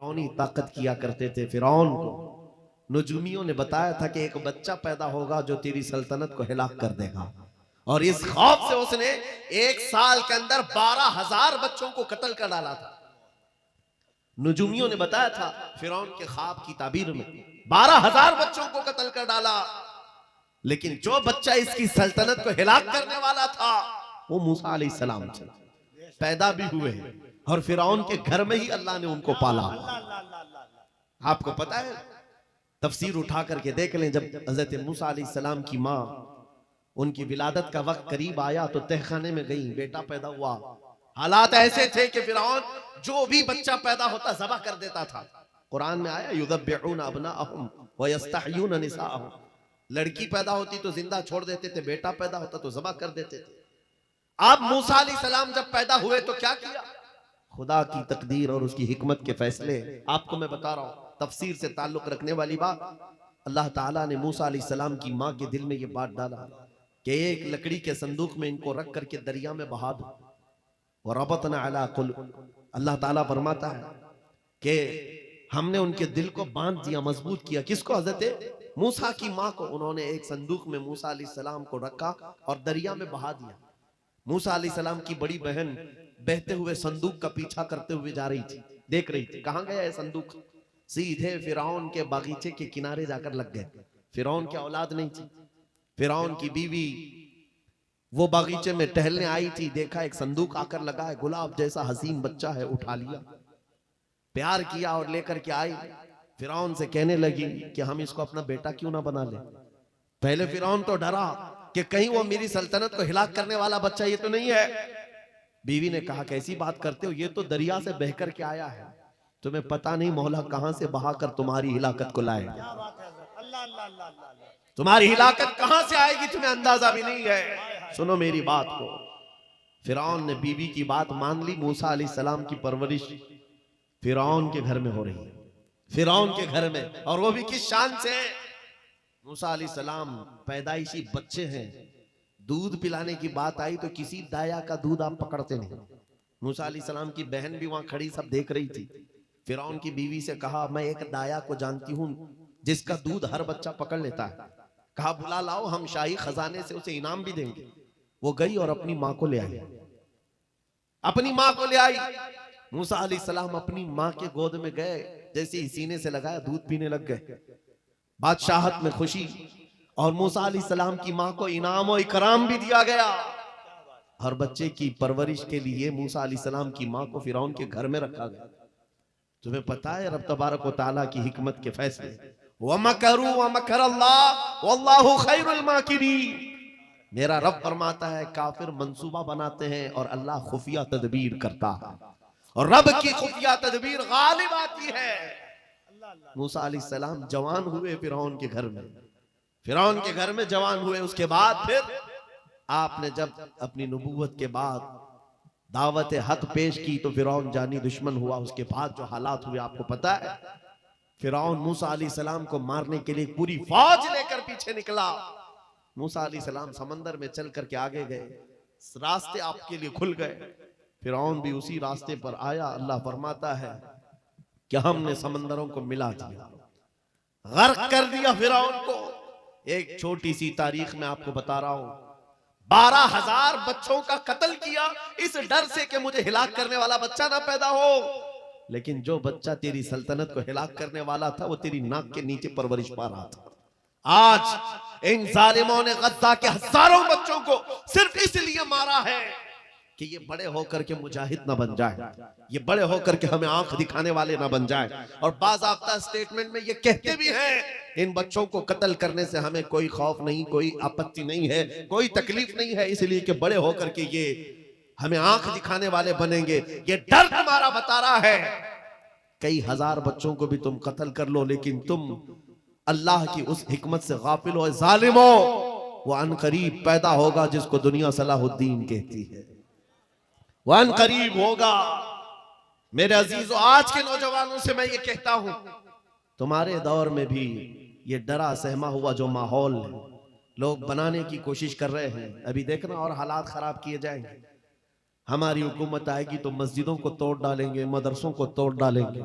फिरौनी ताकत किया करते थे। फिरौन को नजूमियों ने बताया था कि एक बच्चा पैदा होगा जो तेरी सल्तनत को हिलाक कर देगा, और इस खौफ से उसने एक साल के अंदर 12,000 बच्चों को कत्ल कर डाला था। नजूमियों ने बताया था फिरौन के ख्वाब की ताबीर में 12,000 बच्चों को कत्ल कर डाला, लेकिन जो बच्चा इसकी सल्तनत को हिलाक करने वाला था वो मूसा अलैहिस्सलाम थे। पैदा भी हुए और फिरौन के घर में ही अल्लाह ने उनको पाला। आपको पता है, तफसीर उठा करके देख लें, जब हजरत मूसा अलैहिस्सलाम की माँ, उनकी विलादत का वक्त करीब आया तो तहखाने में गई, बेटा पैदा हुआ। हालात ऐसे थे कि फिरौन जो भी बच्चा पैदा होता जबह कर देता था। कुरान में आया युज़ब्बिहूना अब्नाअहुम व यस्तहयूना निसाअहुम, लड़की पैदा होती तो जिंदा छोड़ देते थे, बेटा पैदा होता तो जबह कर देते थे। अब मूसा अलैहिस्सलाम जब पैदा हुए तो क्या किया? खुदा की तकदीर और उसकी हिकमत के फैसले आपको मैं बता रहा हूं, तफसीर से ताल्लुक रखने वाली बात। अल्लाह ताला ने मूसा अलैहिस्सलाम की माँ के दिल में ये बात डाला कि एक लकड़ी के संदूक में इनको रख करके दरिया में बहा दो। और रबतना अला कुलूब, अल्लाह ताला फरमाता है कि हमने उनके दिल को बांध दिया, मजबूत किया। किसको? हजरत मूसा की माँ को। उन्होंने एक संदूक में मूसा अलैहिस्सलाम को रखा और दरिया में बहा दिया। मूसा अलैहिस्सलाम की बड़ी बहन बहते हुए संदूक का पीछा करते हुए जा रही थी, देख रही थी कहां गया है संदूक। सीधे फिरौन के बागीचे के किनारे जाकर लग गए। फिरौन की औलाद नहीं थी, फिरौन की बीवी वो बागीचे में टहलने आई थी, देखा एक संदूक आकर लगा है, गुलाब जैसा हसीन बच्चा है, उठा लिया, प्यार किया और लेकर के आई। फिरौन से कहने लगी कि हम इसको अपना बेटा क्यों ना बना ले। पहले फिरौन तो डरा कि कहीं वो मेरी सल्तनत को हिलाक करने वाला बच्चा ये तो नहीं है। बीवी ने कहा कैसी बात करते हो, ये तो दरिया से बहकर के आया है, तुम्हें पता नहीं मौला कहां से बहाकर तुम्हारी हिलाकत को लाए। तुम्हारी हिलाकत कहां से आएगी तुम्हें अंदाजा भी नहीं है। सुनो मेरी बात को। फिरौन ने बीवी की बात मान ली। मूसा अलैहिस्सलाम की परवरिश फिरौन के घर में हो रही है, फिरौन के घर में, और वो भी किस शान से। मूसा अलैहिस्सलाम पैदाइशी बच्चे हैं, दूध पिलाने की बात आई तो किसी दाया का दूध आप पकड़ते नहीं। मूसा अलैहिस्सलाम की बहन भी वहां खड़ी सब देख रही थी। फिरौन की बीवी से कहा मैं एक दाया को जानती हूं जिसका दूध हर बच्चा पकड़ लेता है, कहा बुला लाओ, हम शाही खजाने से उसे इनाम भी देंगे। वो गई और अपनी माँ को ले आई, अपनी माँ को ले आई। मूसा अलैहिस्सलाम अपनी माँ के गोद में गए, जैसे ही सीने से लगाया दूध पीने लग गए। बादशाहत में खुशी, और मूसा अलैहिस्सलाम की माँ को इनाम और इकराम भी दिया गया। हर बच्चे की परवरिश के लिए मूसा अलैहिस्सलाम की माँ को फिरौन के घर में रखा गया। तुम्हें पता है रब तबारक व तआला की हिकमत के फैसले। वमकरू वमकरल्लाह वल्लाहु खैरुल माकिरीन। मेरा रब फरमाता है काफिर मंसूबा बनाते हैं और अल्लाह खुफिया तदबीर करता है, और रब की खुफिया तदबीर गालिब आती है। मूसा अलैहिस्सलाम जवान हुए फिरौन के घर में, फिरौन के घर में जवान हुए। उसके बाद फिर आपने जब अपनी नबूवत के बाद दावत हक पेश की तो फिरौन जानी दुश्मन हुआ। उसके बाद जो हालात हुए आपको पता है। फिरौन मूसा अलैहिस्सलाम को मारने के लिए पूरी फौज लेकर पीछे निकला। मूसा अलैहिस्सलाम समंदर में चल करके आगे गए, रास्ते आपके लिए खुल गए। फिरौन भी उसी रास्ते पर आया। अल्लाह फरमाता है कि हमने समंदरों को मिला दिया, गर्क कर दिया फिरौन को। एक छोटी सी तारीख में आपको बता रहा हूं, 12,000 बच्चों का कत्ल किया इस डर से कि मुझे हिलाक करने वाला बच्चा ना पैदा हो। लेकिन जो बच्चा तेरी सल्तनत को हिलाक करने वाला था वो तेरी नाक के नीचे परवरिश पा रहा था। आज इन जालिमों ने गद्दा के हजारों बच्चों को सिर्फ इसलिए मारा है कि ये बड़े होकर के मुजाहिद ना बन जाए, ये बड़े होकर के हमें आंख दिखाने वाले ना बन जाए। और बाज़ाब्ता स्टेटमेंट में ये कहते भी हैं इन बच्चों को कत्ल करने से हमें कोई खौफ नहीं, कोई आपत्ति नहीं है, कोई तकलीफ नहीं है, इसलिए कि बड़े होकर के ये हमें आंख दिखाने वाले बनेंगे। ये डर तुम्हारा बता रहा है। कई हजार बच्चों को भी तुम कत्ल कर लो, लेकिन तुम अल्लाह की उस हिकमत से गाफिल हो। जालिमो, वो अनकरीब पैदा होगा जिसको दुनिया सलाहुद्दीन कहती है, वो अनकरीब होगा। मेरे अजीजों, आज के नौजवानों से मैं ये कहता हूं, तुम्हारे दौर में भी ये डरा सहमा हुआ जो माहौल लोग बनाने की कोशिश कर रहे हैं, अभी देखना और हालात खराब किए जाएंगे। हमारी हुकूमत आएगी तो मस्जिदों को तोड़ डालेंगे, मदरसों को तोड़ डालेंगे,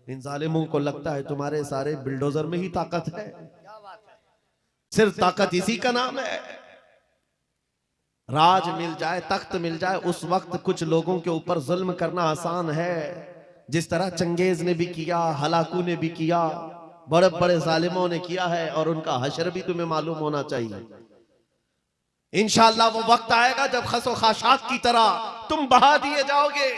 इन जालिमों को लगता है तुम्हारे सारे बिल्डोजर में ही ताकत है। सिर्फ ताकत इसी का नाम है। राज मिल जाए, तख्त मिल जाए, उस वक्त कुछ लोगों के ऊपर जुल्म करना आसान है। जिस तरह चंगेज ने भी किया, हलाकू ने भी किया, बड़े बड़े जालिमों ने किया है, और उनका हशर भी तुम्हें मालूम होना चाहिए। इंशाअल्लाह वो वक्त आएगा जब खसो खाशात की तरह तुम बहा दिए जाओगे,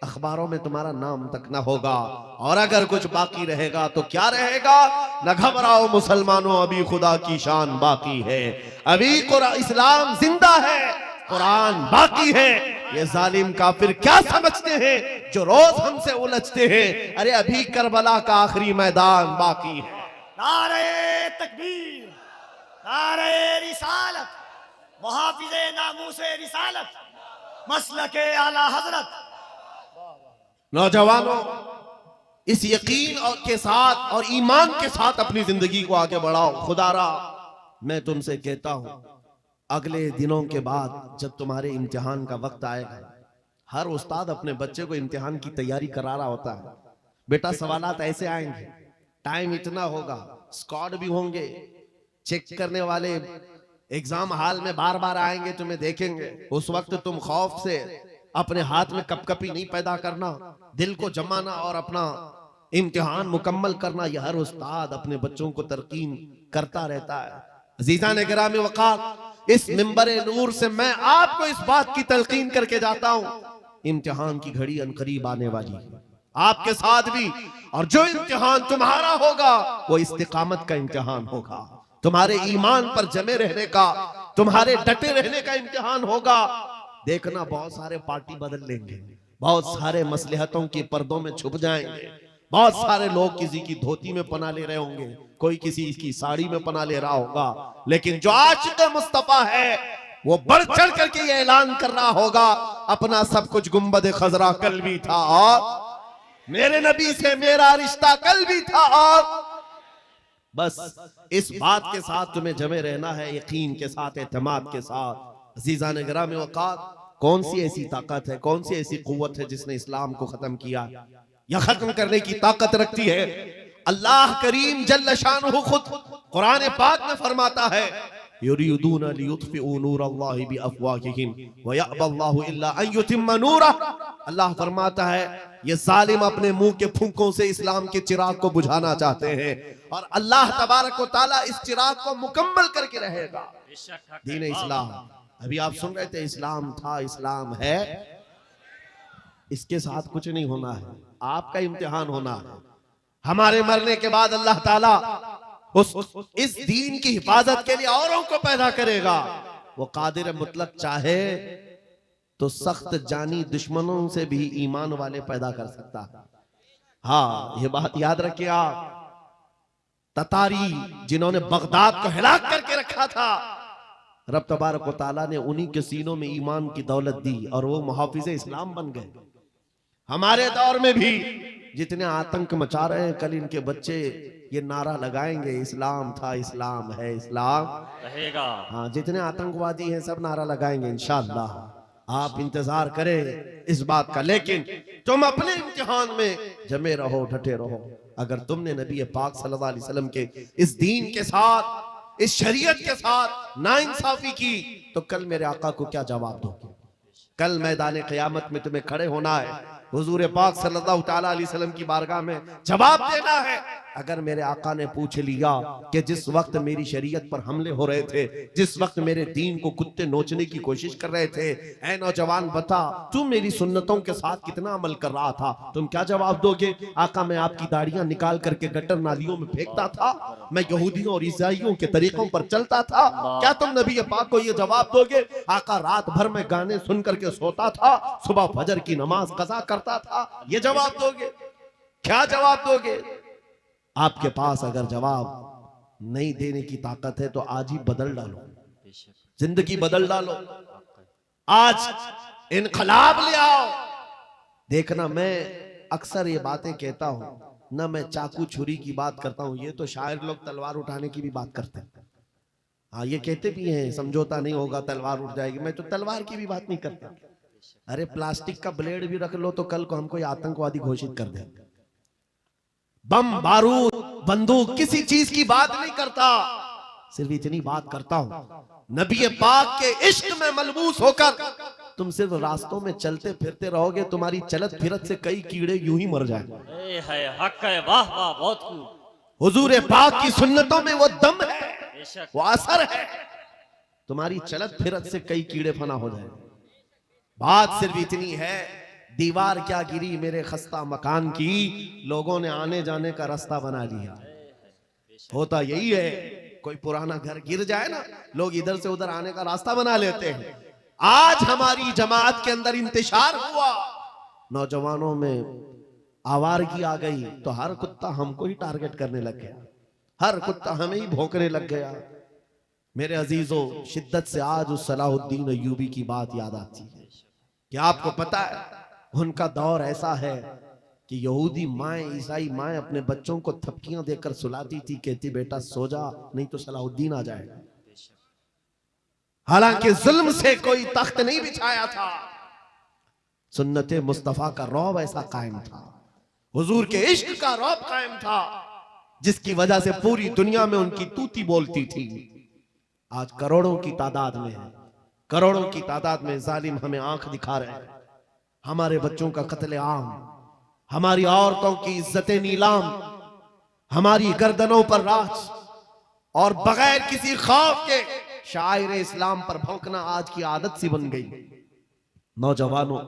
अखबारों में तुम्हारा नाम तक ना होगा। और अगर कुछ बाकी रहेगा तो क्या रहेगा? न घबराओ मुसलमानों, अभी खुदा की शान बाकी है, अभी इस्लाम जिंदा है, कुरान बाकी है। ये जालिम काफिर क्या समझते हैं जो रोज हमसे उलझते हैं? अरे अभी करबला का आखिरी मैदान बाकी है। नारे तकबीर, नारे रिसालत, मुहाफिज़े नामूसे रिसालत, मसलके आला हजरत। नौजवानों, इस यकीन और के साथ और ईमान के साथ अपनी जिंदगी को आगे बढ़ाओ। खुदारा मैं तुमसे कहता हूं, अगले दिनों के बाद जब तुम्हारे इम्तिहान का वक्त आएगा, हर उस्ताद अपने बच्चे को इम्तिहान की तैयारी करा रहा होता है। बेटा सवालात ऐसे आएंगे, टाइम इतना होगा, स्क्वाड भी होंगे, चेक करने वाले एग्जाम हॉल में बार बार आएंगे, तुम्हें देखेंगे। उस वक्त तुम खौफ से अपने हाथ में कपकपी नहीं पैदा करना, दिल को जमाना और अपना इम्तिहान मुकम्मल करना। यह हर उस्ताद अपने बच्चों को तरकीन करता रहता है। अजीज़ान गिरामी वक़ार, इस मिंबरे नूर से मैं आपको इस बात की तलकीन करके जाता हूं, इम्तिहान की घड़ी अनकरीब आने वाली है, आपके साथ भी। और जो इम्तिहान तुम्हारा होगा वो इस्तिकामत का इम्तिहान होगा, तुम्हारे ईमान पर जमे रहने का, तुम्हारे डटे रहने का इम्तिहान होगा। देखना, बहुत सारे पार्टी बदल लेंगे, बहुत सारे मसलहतों के पर्दों में छुप जाएंगे, बहुत सारे लोग किसी की धोती में पना ले रहे होंगे, कोई किसी की साड़ी में पना ले रहा होगा, लेकिन जो आशिक मुस्तफा है वो बढ़ चढ़ करके ये ऐलान कर रहा होगा, अपना सब कुछ गुंबद खजरा कल भी था, और मेरे नबी से मेरा रिश्ता कल भी था। और बस इस बात के साथ तुम्हें जमे रहना है, यकीन के साथ, एतमाद के साथ। अज़ीज़ान गिरामी वक़ार, कौन सी ऐसी ताकत है, कौन सी ऐसी कुव्वत है जिसने इस्लाम को खत्म किया या खत्म करने की ताकत रखती है? अल्लाह करीम जल्ल शानुहु खुद कुरान पाक में फरमाता है, युरीदूना लियुत्फिउ नूरल्लाहि बिअफ़वाहिहिम व यअबल्लाहु इल्ला अन युतिम्मा नूरह। अल्लाह फरमाता है, ये जालिम अपने मुंह के फूंकों से इस्लाम के चिराग को बुझाना चाहते हैं, और अल्लाह तबारक व तआला इस चिराग को मुकम्मल करके रहेगा। दीन इस्लाम, अभी आप सुन रहे थे, इस्लाम था, इस्लाम है, इसके साथ कुछ नहीं होना है, आपका इम्तिहान होना है। हमारे मरने के बाद अल्लाह ताला इस दीन की हिफाजत के लिए औरों को पैदा करेगा। वो कादिर मुतलक चाहे तो सख्त जानी दुश्मनों से भी ईमान वाले पैदा कर सकता है। हाँ, ये बात याद रखिए आप। ततारी जिन्होंने बगदाद को हिलाक करके रखा था, रब तबारक व तआला ने उन्हीं के सीनों में ईमान की दौलत दी और वो मुहाफिज़े इस्लाम बन गए। हमारे दौर में भी जितने आतंक मचा रहे हैं, कल इनके बच्चे ये नारा लगाएंगे, इस्लाम था, इस्लाम है, इस्लाम रहेगा। हाँ, जितने आतंकवादी हैं सब नारा लगाएंगे इंशाअल्लाह। आप इंतजार करें इस बात का, लेकिन तुम अपने इम्तिहान में जमे रहो, डटे रहो। अगर तुमने नबी पाक सल्लल्लाहु अलैहि वसल्लम के इस दीन के साथ, इस शरीयत के साथ नाइंसाफी की, तो कल मेरे आका को क्या जवाब दोगे? कल मैदान क़यामत में तुम्हें खड़े होना है, हुजूर पाक सल्लल्लाहु तआला अलैहि वसल्लम की बारगाह में जवाब देना है। अगर मेरे आका ने पूछ लिया कि जिस वक्त मेरी शरीयत पर हमले हो रहे थे, जिस वक्त मेरे दीन को कुत्ते नोचने की कोशिश कर रहे थे, ऐ नौजवान बता तू मेरी सुन्नतों के साथ कितना अमल कर रहा था? तुम क्या जवाब दोगे? आका, मैं आपकी दाढ़ियां निकाल करके गटर नालियों में फेंकता था, मैं यहूदियों और ईसाइयों के तरीकों पर चलता था। क्या तुम नबी पाक को यह जवाब दोगे? आका, रात भर में गाने सुन करके सोता था, सुबह फजर की नमाज कज़ा करता था, ये जवाब दोगे? क्या जवाब दोगे? आपके पास अगर जवाब नहीं देने की ताकत है तो आज ही बदल डालो, जिंदगी बदल डालो, आज इनकलाब ले आओ। देखना, मैं अक्सर ये बातें कहता हूं ना, मैं चाकू छुरी की बात करता हूं, ये तो शायर लोग तलवार उठाने की भी बात करते हैं। हाँ, ये कहते भी हैं समझौता नहीं होगा, तलवार उठ जाएगी। मैं तो तलवार की भी बात नहीं करता। अरे प्लास्टिक का ब्लेड भी रख लो तो कल को हमको आतंकवादी घोषित कर देंगे। बम बारूद बंदूक किसी चीज की बात नहीं करता, सिर्फ इतनी बात करता हूं, नबी पाक के इश्क में मलबूस होकर तुम सिर्फ रास्तों में चलते फिरते रहोगे, तुम्हारी चलत फिरत से कई कीड़े यूं ही मर जाएंगे। है हक है, वाह वाह, बहुत खूब। हुजूर पाक की सुन्नतों में वो दम है, बेशक। वो असर है, तुम्हारी चलत फिरत से कई कीड़े फना हो जाए। बात सिर्फ इतनी है, दीवार क्या गिरी मेरे खस्ता मकान की, लोगों ने आने जाने का रास्ता बना लिया। होता यही है, कोई पुराना घर गिर जाए ना, लोग इधर से उधर आने का रास्ता बना लेते हैं। आज हमारी जमात के अंदर इंतशार हुआ, नौजवानों में आवारगी आ गई, तो हर कुत्ता हमको ही टारगेट करने लग गया, हर कुत्ता हमें ही भौंकने लग गया। मेरे अजीजों, शिद्दत से आज उस सलाहुद्दीन अय्यूबी की बात याद आती है कि आपको पता है उनका दौर ऐसा है कि यहूदी माएं, ईसाई माएं अपने बच्चों को थपकियां देकर सुलाती थी, कहती बेटा सो जा नहीं तो सलाहुद्दीन आ जाएगा। हालांकि जुल्म से कोई तख्त नहीं बिछाया था, सुन्नते मुस्तफा का रौब ऐसा कायम था, हुजूर के इश्क का रौब कायम था, जिसकी वजह से पूरी दुनिया में उनकी तूती बोलती थी। आज करोड़ों की तादाद में है, करोड़ों की तादाद में जालिम हमें आंख दिखा रहे हैं, हमारे बच्चों का कत्ले आम, हमारी औरतों की इज्जतें नीलाम, हमारी गर्दनों पर राज, और बगैर किसी खौफ के शायर इस्लाम पर भौंकना आज की आदत सी बन गई। नौजवानों,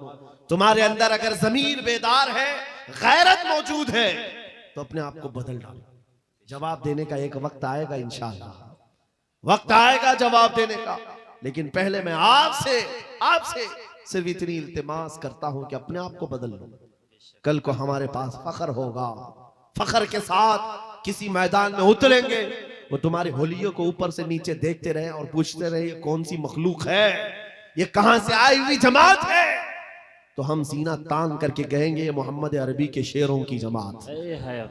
तुम्हारे अंदर अगर जमीर बेदार है, गैरत मौजूद है, तो अपने आप को बदल डालो। जवाब देने का एक वक्त आएगा, इंशाअल्लाह वक्त आएगा जवाब देने का, लेकिन पहले मैं आपसे सिर्फ इतनी इल्तिमास करता हूं कि अपने आप को बदल लो। कल को हमारे पास फख्र होगा, फख्र के साथ किसी मैदान में उतरेंगे, वो तुम्हारे होलियों को ऊपर से नीचे देखते रहे और पूछते रहे ये कौन सी मखलूक है, ये कहां से आई हुई जमात है, तो हम सीना तान करके कहेंगे ये मोहम्मद अरबी के शेरों की जमात है।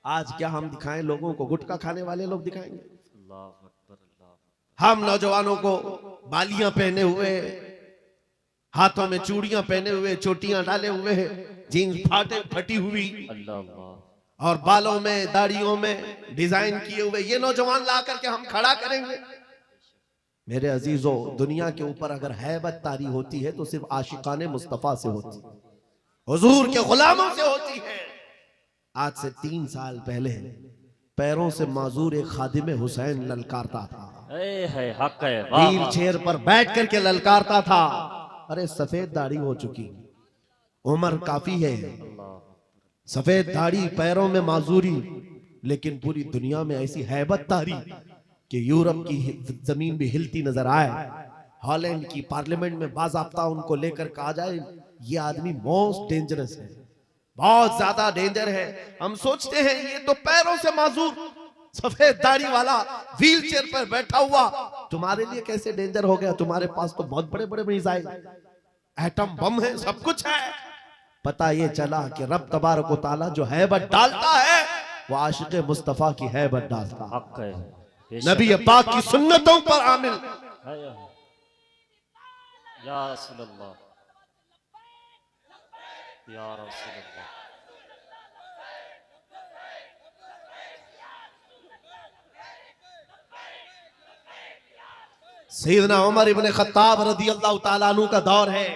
आज क्या हम दिखाएं लोगों को? गुटखा खाने वाले लोग दिखाएंगे। अल्लाह अकबर, अल्लाह। हम नौजवानों को बालियां पहने हुए, हाथों में चूड़ियां पहने हुए, चोटियां डाले हुए, जीन्स फटी हुई, अल्लाह, और बालों में दाढ़ियों में डिजाइन किए हुए ये नौजवान ला करके हम खड़ा करेंगे। मेरे अजीजों, दुनिया के ऊपर अगर हैबत तारी होती है तो सिर्फ आशिकाने मुस्तफा से होती है, हुजूर के गुलामों से होती है। आज से 3 साल पहले पैरों से माजूर एक खादिम हुसैन ललकारता था, है हक है, वाह व्हील वाह। चेयर पर बैठ करके ललकारता था। अरे सफेद दाढ़ी हो चुकी, उम्र काफी है, सफेद दाढ़ी, पैरों में माजूरी, लेकिन पूरी दुनिया में ऐसी हैबत तारी कि यूरोप की जमीन भी हिलती नजर आए। हॉलैंड की पार्लियामेंट में बाज़ाब्ता उनको लेकर कहा जाए ये आदमी मोस्ट डेंजरस है, बहुत ज्यादा डेंजर है। हम सोचते हैं ये तो पैरों से माजूर सफेद दाढ़ी वाला व्हील चेयर पर बैठा हुआ तुम्हारे लिए कैसे डेंजर हो गया? तुम्हारे पास तो बहुत बड़े बड़े मिसाइल, एटम बम है, सब कुछ है। पता ये चला कि रब तबारक व तआला जो हैबत डालता है वो आशिक मुस्तफा की हैबत डालता है। हक है, नबी पाक की सुन्नतों पर आमिल। या रसूल अल्लाह, या रसूल अल्लाह। सैयदना उमर इब्न खत्ताब रज़ियल्लाहु ताला अन्हु का दौर है।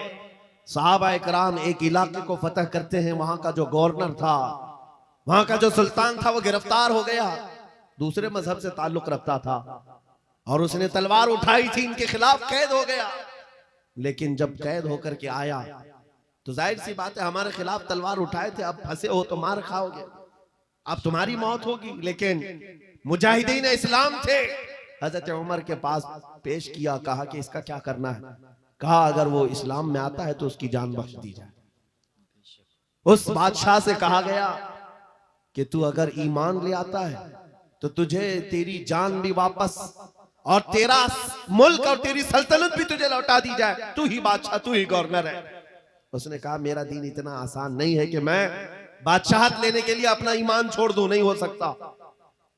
सहाबा इकराम एक इलाके को फतह करते हैं, वहां का जो गवर्नर था, वहां का जो सुल्तान था, वो गिरफ्तार हो गया, दूसरे मजहब से ताल्लुक रखता था और उसने तलवार उठाई थी, इनके खिलाफ कैद हो गया। लेकिन जब कैद होकर के आया तो जाहिर सी बात है हमारे खिलाफ तलवार उठाए थे, अब फंसे हो तो मार खाओगे, अब तुम्हारी मौत होगी। लेकिन मुजाहिदीन इस्लाम थे, हजरत उमर के पास पेश किया, कहा कि इसका क्या करना है? कहा अगर वो इस्लाम में आता है तो उसकी जान बख्श दी जाए। उस बादशाह से कहा गया कि तू अगर ईमान ले आता है तो तुझे तेरी जान भी वापस और तेरा मुल्क और तेरी सल्तनत भी तुझे लौटा दी जाए, तू ही बादशाह, तू ही गवर्नर है। उसने कहा मेरा दीन इतना आसान नहीं है कि मैं बादशाहत लेने के लिए अपना ईमान छोड़ दूं, नहीं हो सकता,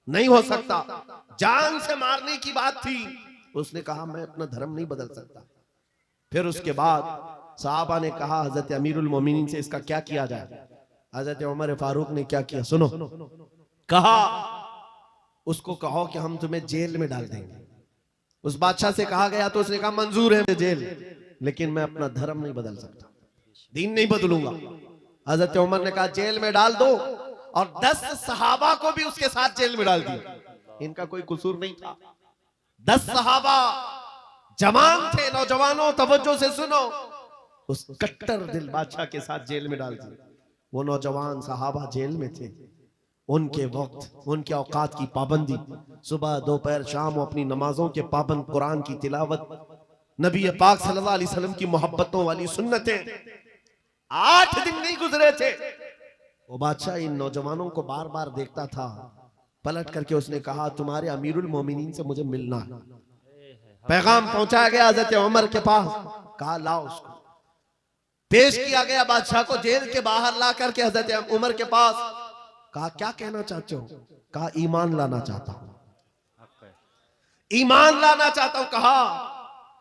नहीं हो सकता। जान से मारने की बात थी। उसने कहा मैं अपना धर्म नहीं बदल सकता। फिर उसके बाद साहबा ने कहा हजरत अमीरुल मोमिनीन से इसका क्या किया जाए? हजरत उमर फारूक ने क्या किया सुनो, कहा उसको कहो कि हम तुम्हें जेल में डाल देंगे। उस बादशाह से कहा गया तो उसने कहा मंजूर है मैं जेल, लेकिन मैं अपना धर्म नहीं बदल सकता, दीन नहीं बदलूंगा। हजरत उमर ने कहा जेल में डाल दो, और 10 सहाबा को भी उसके साथ जेल में डाल दिया। इनका कोई कसूर नहीं था। 10 सहाबा जवान थे, नौजवानों तवज्जो से सुनो, उस कट्टर दिल बादशाह के साथ जेल में डाल दिया। वो नौजवान सहाबा जेल में थे, उनके वक्त उनके औकात की पाबंदी, सुबह दोपहर शाम वो अपनी नमाजों के पाबंद, कुरान की तिलावत, नबी पाक सल्लल्लाहु अलैहि वसल्लम की मोहब्बतों वाली सुन्नतें। 8 दिन नहीं गुजरे थे, वो बादशाह इन नौजवानों को बार बार देखता था। पलट करके उसने कहा तुम्हारे अमीरुल मोमिनीन से मुझे मिलना है। पैगाम पहुंचाया गया हजरत उमर के पास, कहा लाओ उसको। पेश किया गया बादशाह को, जेल के बाहर ला करके हजरत उमर के पास, कहा क्या कहना चाहते हो? कहा ईमान लाना चाहता हूं, ईमान लाना चाहता हूं। कहा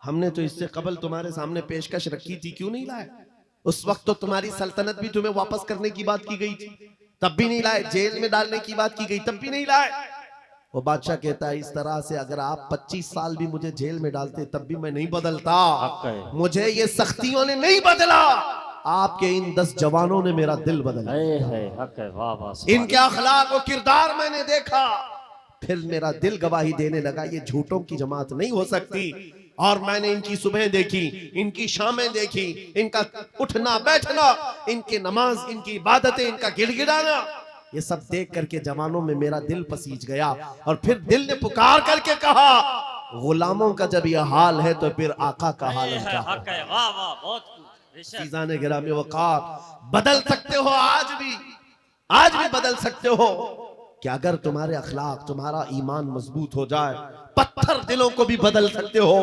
हमने तो इससे कबल तुम्हारे सामने पेशकश रखी थी, क्यों नहीं लाए? उस वक्त तो तुम्हारी सल्तनत भी तुम्हें वापस करने की बात की गई थी, तब भी नहीं लाए। जेल में डालने की बात की गई, तब भी नहीं लाए। वो बादशाह कहता है इस तरह से अगर आप 25 साल भी मुझे जेल में डालते तब भी मैं नहीं बदलता। मुझे ये सख्तियों ने नहीं बदला, आपके इन 10 जवानों ने मेरा दिल बदला। इनके अखलाक और किरदार मैंने देखा, फिर मेरा दिल गवाही देने लगा ये झूठों की जमात नहीं हो सकती। और मैंने इनकी सुबह देखी, इनकी शामें देखी, इनका उठना बैठना, इनकी नमाज, इनकी इबादतें, इनका गिड़गिड़ाना, ये सब देख करके जवानों में मेरा दिल पसीज गया। और फिर दिल ने पुकार करके कहा गुलामों का जब यह हाल है तो फिर आका का हाल क्या है? चीज़ाने गिरामी वक़ार, बदल सकते हो आज भी बदल सकते हो कि अगर तुम्हारे अखलाक, तुम्हारा ईमान मजबूत हो जाए, पत्थर दिलों को भी बदल सकते हो।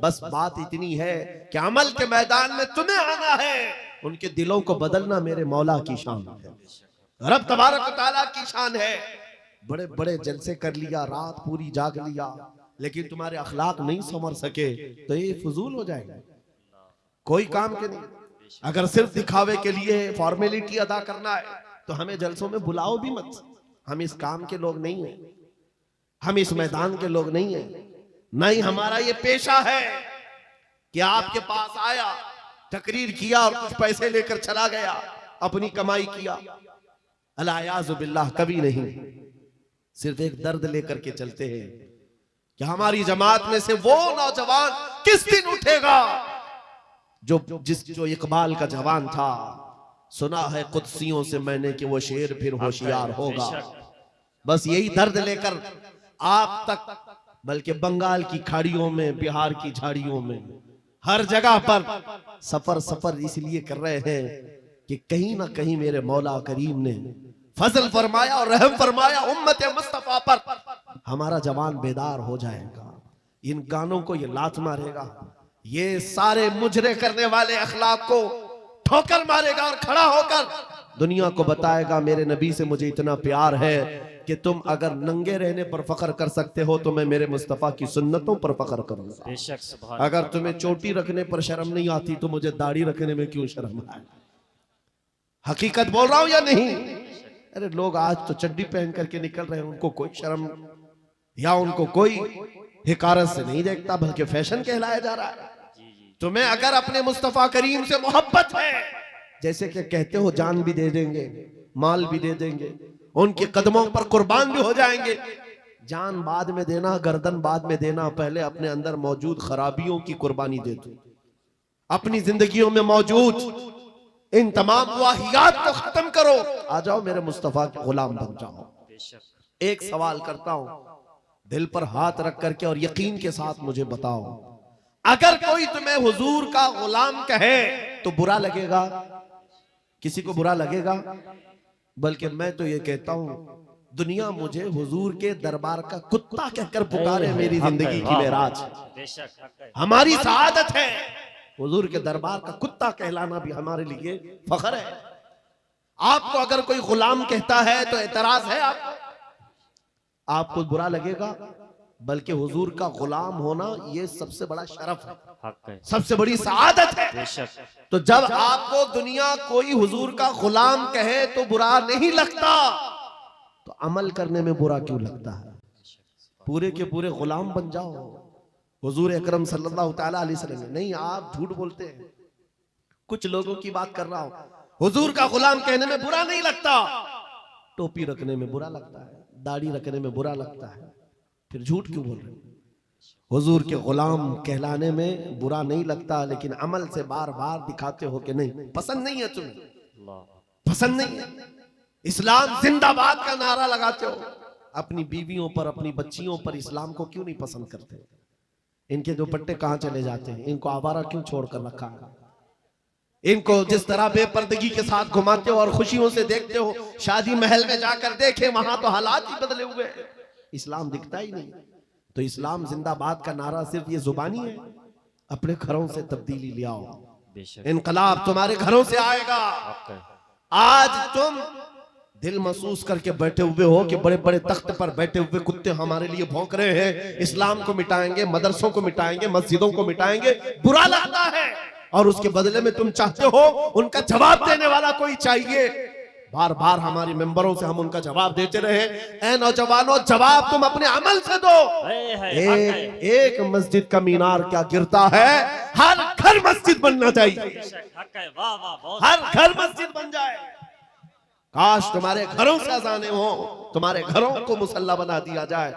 बस बात इतनी है कि अमल के मैदान में तुम्हें आना है, उनके दिलों को बदलना मेरे मौला की शान है, रब तबारक व तआला की शान है। बड़े बड़े जलसे कर लिया, रात पूरी जाग लिया, लेकिन तुम्हारे अखलाक नहीं संवर सके तो ये फजूल हो जाएगा, कोई काम के नहीं। अगर सिर्फ दिखावे के लिए फॉर्मेलिटी अदा करना है तो हमें जलसों में बुलाओ भी मत। हम इस काम के लोग नहीं हैं, हम इस मैदान के लोग नहीं हैं। नहीं, हमारा ये पेशा है कि आपके पास आया, तकरीर किया और कुछ पैसे लेकर चला गया, अपनी कमाई किया। अल्लाह बिल्लाह, कभी नहीं। सिर्फ एक दर्द लेकर के चलते हैं कि हमारी जमात में से वो नौजवान किस दिन उठेगा जो इकबाल का जवान था। सुना है कुदसियों से मैंने कि वो शेर फिर होशियार होगा। बस यही दर्द लेकर आप तक, बल्कि बंगाल की खाड़ियों में, बिहार की झाड़ियों में, हर जगह पर सफर इसलिए कर रहे हैं कि कहीं ना कहीं मेरे मौला करीम ने फजल फरमाया और रहम फरमाया उम्मत मुस्तफा पर। हमारा जवान बेदार हो जाएगा, इन गानों को ये लात मारेगा, ये सारे मुजरे करने वाले अखलाक को ठोकर मारेगा और खड़ा होकर दुनिया को बताएगा मेरे नबी से मुझे इतना प्यार है कि तुम अगर नंगे रहने पर फख्र कर सकते हो तो मैं मेरे मुस्तफा की सुन्नतों पर फख्र करूंगा। अगर तुम्हें चोटी रखने पर शर्म नहीं आती तो मुझे दाढ़ी रखने में क्यों शर्म आए? हकीकत बोल रहा हूं या नहीं? अरे लोग आज तो चड्डी पहन करके निकल रहे हैं, उनको कोई शर्म या उनको कोई हिकारत से नहीं देखता, बल्कि फैशन कहलाया जा रहा है। तुम्हें अगर अपने मुस्तफा करीम से मोहब्बत है, जैसे कि कहते हो जान भी दे देंगे, माल भी दे देंगे, उनके कदमों पर कुर्बान भी हो जाएंगे। जान बाद में देना, गर्दन बाद में देना, पहले अपने अंदर मौजूद खराबियों की कुर्बानी दे दो। अपनी जिंदगियों में मौजूद इन तमाम वाहियात को खत्म करो, आ जाओ मेरे मुस्तफा के गुलाम बन जाओ। एक सवाल करता हूं, दिल पर हाथ रख करके और यकीन के साथ मुझे बताओ, अगर कोई तुम्हें हुजूर का गुलाम कहे तो बुरा लगेगा? किसी को बुरा लगेगा? बल्कि मैं तो ये कहता हूं, दुनिया मुझे हुजूर के दरबार का कुत्ता कहकर पुकारे, मेरी जिंदगी की मेराज, हमारी सआदत है। हुजूर के दरबार का कुत्ता कहलाना भी हमारे लिए फख्र है। आपको अगर कोई गुलाम कहता है तो एतराज है आपको बुरा लगेगा? बल्कि हुजूर का गुलाम होना ये सबसे बड़ा शरफ है, हक है। सबसे बड़ी सआदत है। बेशक। तो जब आपको दुनिया कोई हुजूर का गुलाम कहे तो बुरा नहीं लगता, तो अमल करने में बुरा क्यों लगता है? पूरे के पूरे गुलाम बन जाओ हुजूर अकरम सल्लल्लाहु तआला अलैहि वसल्लम। नहीं, आप झूठ बोलते हैं। कुछ लोगों की बात कर रहा हूं। हुजूर का गुलाम कहने में बुरा नहीं लगता, टोपी रखने में बुरा लगता है, दाढ़ी रखने में बुरा लगता है, फिर झूठ क्यों बोल रहे? हुजूर के गुलाम कहलाने में बुरा नहीं लगता, लेकिन अमल से बार बार दिखाते हो कि नहीं, पसंद नहीं है तुम्हें, पसंद नहीं है। इस्लाम जिंदाबाद का नारा लगाते हो, अपनी बीवियों पर, अपनी बच्चियों पर इस्लाम को क्यों नहीं पसंद करते? इनके दुपट्टे कहां चले जाते हैं? इनको आवारा क्यों छोड़कर रखा है? इनको जिस तरह बेपर्दगी के साथ घुमाते हो और खुशियों से देखते हो, शादी महल में जाकर देखे, वहां तो हालात ही बदले हुए हैं, इस्लाम दिखता ही नहीं। तो इस्लाम जिंदाबाद का नारा सिर्फ ये जुबानी है? अपने घरों से तब्दीली ले आओ, इनकलाब तुम्हारे घरों से आएगा। आज तुम दिल महसूस करके बैठे हुए हो कि बड़े बड़े तख्त पर बैठे हुए कुत्ते हमारे लिए भौंक रहे हैं, इस्लाम को मिटाएंगे, मदरसों को मिटाएंगे, मस्जिदों को मिटाएंगे, बुरा लगता है। और उसके बदले में तुम चाहते हो उनका जवाब देने वाला कोई चाहिए। बार बार हमारे मेंबरों से हम उनका जवाब देते रहे। ऐ नौजवानों, जवाब तुम अपने अमल से दो। एक मस्जिद का मीनार क्या गिरता है, हर घर मस्जिद बनना चाहिए, हर घर मस्जिद बन जाए। काश तुम्हारे घरों से अजाने हो, तुम्हारे घरों को मुसल्ला बना दिया जाए।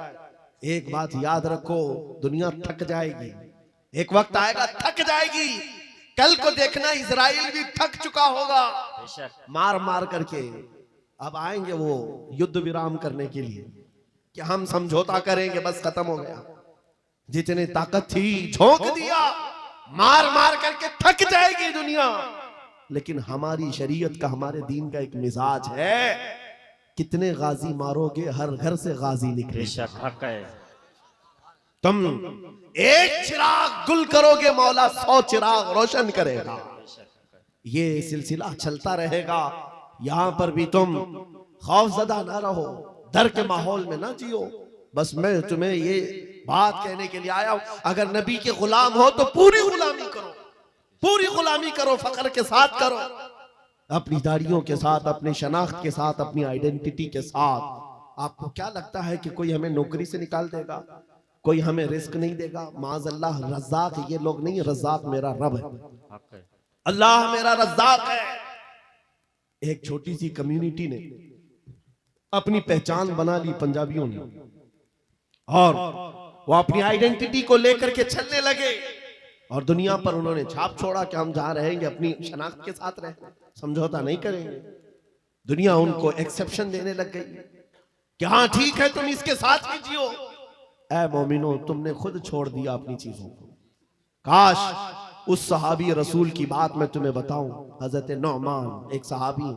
एक बात याद रखो, दुनिया थक जाएगी, एक वक्त आएगा थक जाएगी। कल को देखना इजराइल भी थक चुका होगा मार मार करके। अब आएंगे वो युद्ध विराम करने के लिए कि हम समझौता करेंगे, बस खत्म हो गया। जितनी ताकत थी झोंक दिया, मार मार करके थक जाएगी दुनिया। लेकिन हमारी शरीयत का, हमारे दीन का एक मिजाज है, कितने गाजी मारोगे, हर घर से गाजी निकले। तुम एक चिराग गुल करोगे, मौला 100 चिराग रोशन करेगा। ये सिलसिला चलता रहेगा। यहां पर भी तुम खौफजदा ना रहो, डर के माहौल में ना जियो। बस मैं तुम्हें ये बात कहने के लिए आया हूं, अगर नबी के गुलाम हो तो पूरी गुलामी करो, पूरी गुलामी करो, फख्र के साथ करो, अपनी दाढ़ियों के साथ, अपनी शनाख्त के साथ, अपनी आइडेंटिटी के साथ। आपको क्या लगता है कि कोई हमें नौकरी से निकाल देगा, कोई हमें रिस्क नहीं देगा? माज़अल्लाह, रज़्ज़ाक़ ये लोग नहीं, रज़्ज़ाक़ मेरा रब है, अल्लाह मेरा रज़्ज़ाक़ है। एक छोटी सी कम्युनिटी ने अपनी पहचान बना ली पंजाबियों ने, और वो अपनी आइडेंटिटी को लेकर के चलने लगे, और दुनिया पर उन्होंने छाप छोड़ा कि हम जहां रहेंगे अपनी शनाख्त के साथ रहेंगे, समझौता नहीं करेंगे। दुनिया उनको एक्सेप्शन देने लग गई कि हाँ ठीक है, तुम इसके साथ ही जियो। ऐ मोमिनो, तुमने खुद छोड़ दिया अपनी चीजों को। काश उस सहाबी रसूल की बात मैं तुम्हें बताऊं। हजरत नौमान एक सहाबी,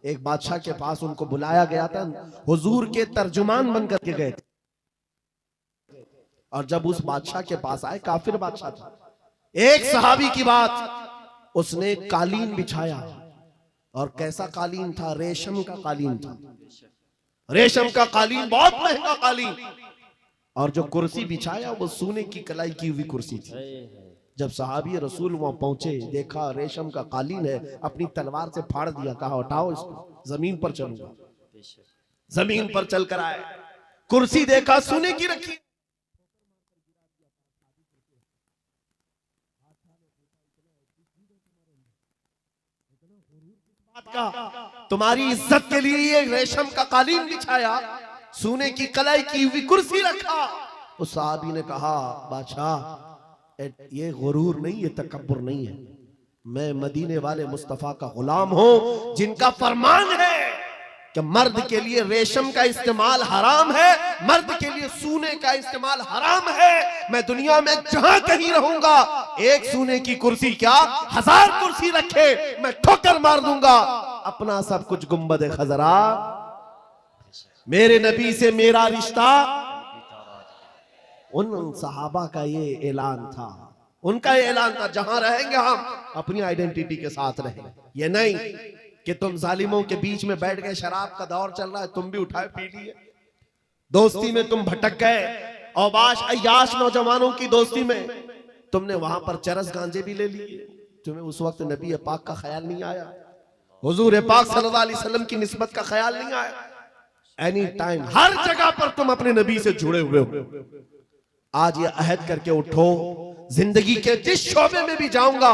एक बादशाह के पास उनको बुलाया गया था, हुजूर के तर्जुमान बन करके गए थे। और जब उस बादशाह के पास आए, काफिर बादशाह था, एक सहाबी की बात, उसने कालीन बिछाया, और कैसा कालीन था? रेशम का कालीन था। रेशम का कालीन, बहुत महंगा कालीन। और जो कुर्सी बिछाया वो सोने की कलाई की हुई कुर्सी थी। जब सहाबी रसूल वहां पहुंचे, देखा रेशम का कालीन है, अपनी तलवार से फाड़ दिया, कहा उठाओ इसको, जमीन पर चलूंगा। जमीन पर चलकर आए, कुर्सी देखा सोने की रखी, तुम्हारी इज्जत के लिए ये रेशम का कालीन बिछाया, सोने की कलाई की हुई कुर्सी रखा। उस साहबी ने कहा, बादशाह ये गुरूर नहीं, ये तकब्बुर नहीं है, मैं मदीने वाले मुस्तफा का गुलाम हूं, जिनका फरमान है कि मर्द के लिए रेशम का इस्तेमाल हराम है, मर्द के लिए सोने का इस्तेमाल हराम है। मैं दुनिया में जहां कहीं रहूंगा, एक सोने की कुर्सी क्या 1000 कुर्सी रखे, मैं ठोकर मार दूंगा। अपना सब कुछ गुंबद खजरा, मेरे नबी से मेरा रिश्ता। उन सहाबा का ये ऐलान था, उनका ये ऐलान था, जहां रहेंगे हम अपनी आइडेंटिटी के साथ रहेंगे। ये नहीं कि तुम जालिमों के बीच में बैठ गए, शराब का दौर चल रहा है, तुम भी उठाए पी लिए, दोस्ती में तुम भटक गए, औबाश अय्याश नौजवानों की दोस्ती में तुमने वहां पर चरस गांजे भी ले लिए। तुम्हें उस वक्त नबी पाक का ख्याल नहीं आया, हुजूर पाक सल्लल्लाहु अलैहि वसल्लम की निस्बत का ख्याल नहीं आया। एनी टाइम हर जगह पर तुम अपने नबी से जुड़े हुए हो। आज ये अहद करके उठो, जिंदगी के जिस शोबे में भी जाऊंगा